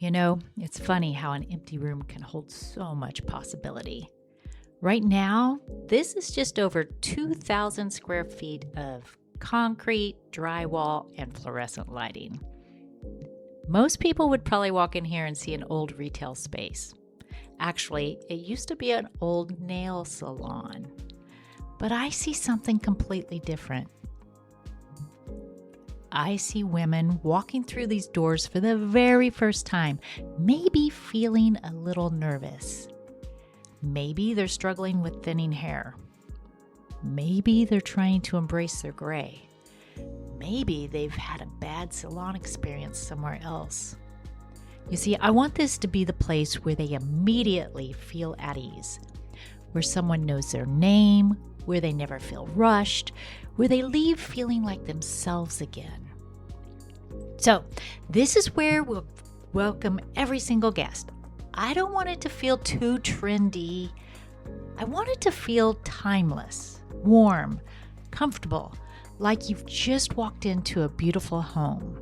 You know, it's funny how an empty room can hold so much possibility. Right now, this is just over 2,000 square feet of concrete, drywall, and fluorescent lighting. Most people would probably walk in here and see an old retail space. Actually, it used to be an old nail salon. But I see something completely different. I see women walking through these doors for the very first time, maybe feeling a little nervous. Maybe they're struggling with thinning hair. Maybe they're trying to embrace their gray. Maybe they've had a bad salon experience somewhere else. You see, I want this to be the place where they immediately feel at ease, where someone knows their name, where they never feel rushed, where they leave feeling like themselves again. So, this is where we'll welcome every single guest. I don't want it to feel too trendy. I want it to feel timeless, warm, comfortable, like you've just walked into a beautiful home.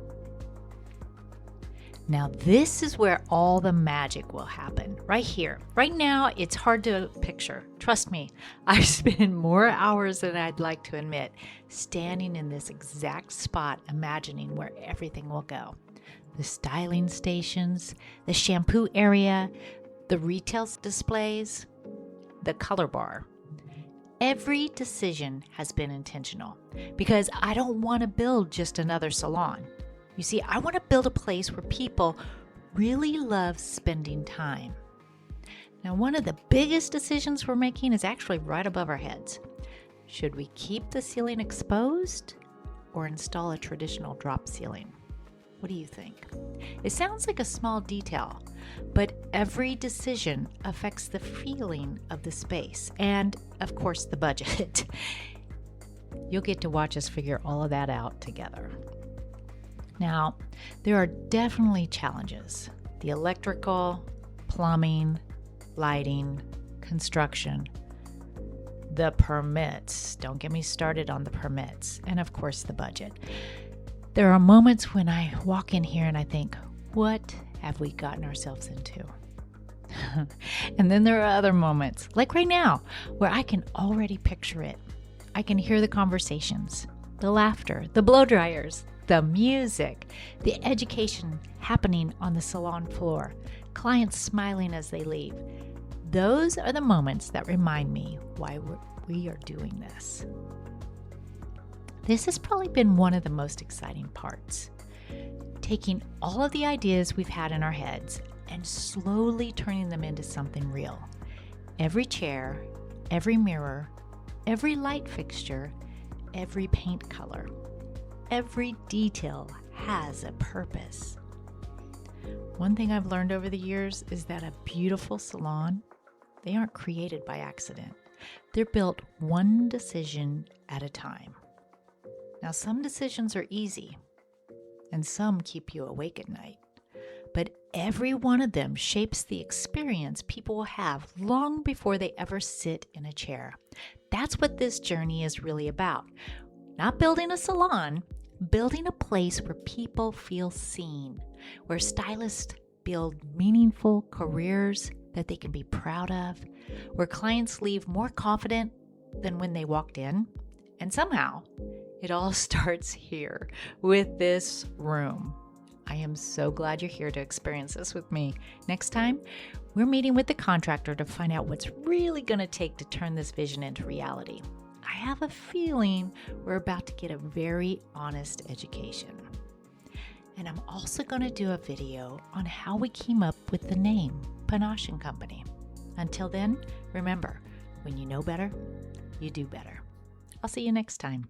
Now, this is where all the magic will happen, right here. Right now, it's hard to picture. Trust me, I spend more hours than I'd like to admit standing in this exact spot, imagining where everything will go. The styling stations, the shampoo area, the retail displays, the color bar. Every decision has been intentional because I don't want to build just another salon. You see, I want to build a place where people really love spending time. Now, one of the biggest decisions we're making is actually right above our heads. Should we keep the ceiling exposed or install a traditional drop ceiling? What do you think? It sounds like a small detail, but every decision affects the feeling of the space and, of course, the budget. You'll get to watch us figure all of that out together. Now, there are definitely challenges. The electrical, plumbing, lighting, construction, the permits. Don't get me started on the permits. And of course, the budget. There are moments when I walk in here and I think, what have we gotten ourselves into? And then there are other moments, like right now, where I can already picture it. I can hear the conversations, the laughter, the blow dryers, the music, the education happening on the salon floor, clients smiling as they leave. Those are the moments that remind me why we are doing this. This has probably been one of the most exciting parts. Taking all of the ideas we've had in our heads and slowly turning them into something real. Every chair, every mirror, every light fixture, every paint color. Every detail has a purpose. One thing I've learned over the years is that a beautiful salon, they aren't created by accident. They're built one decision at a time. Now, some decisions are easy, and some keep you awake at night. But every one of them shapes the experience people will have long before they ever sit in a chair. That's what this journey is really about. Not building a salon, building a place where people feel seen, where stylists build meaningful careers that they can be proud of, where clients leave more confident than when they walked in. And somehow, it all starts here with this room. I am so glad you're here to experience this with me. Next time, we're meeting with the contractor to find out what's really going to take to turn this vision into reality. I have a feeling we're about to get a very honest education. And I'm also going to do a video on how we came up with the name Panache Company. Until then, remember, when you know better, you do better. I'll see you next time.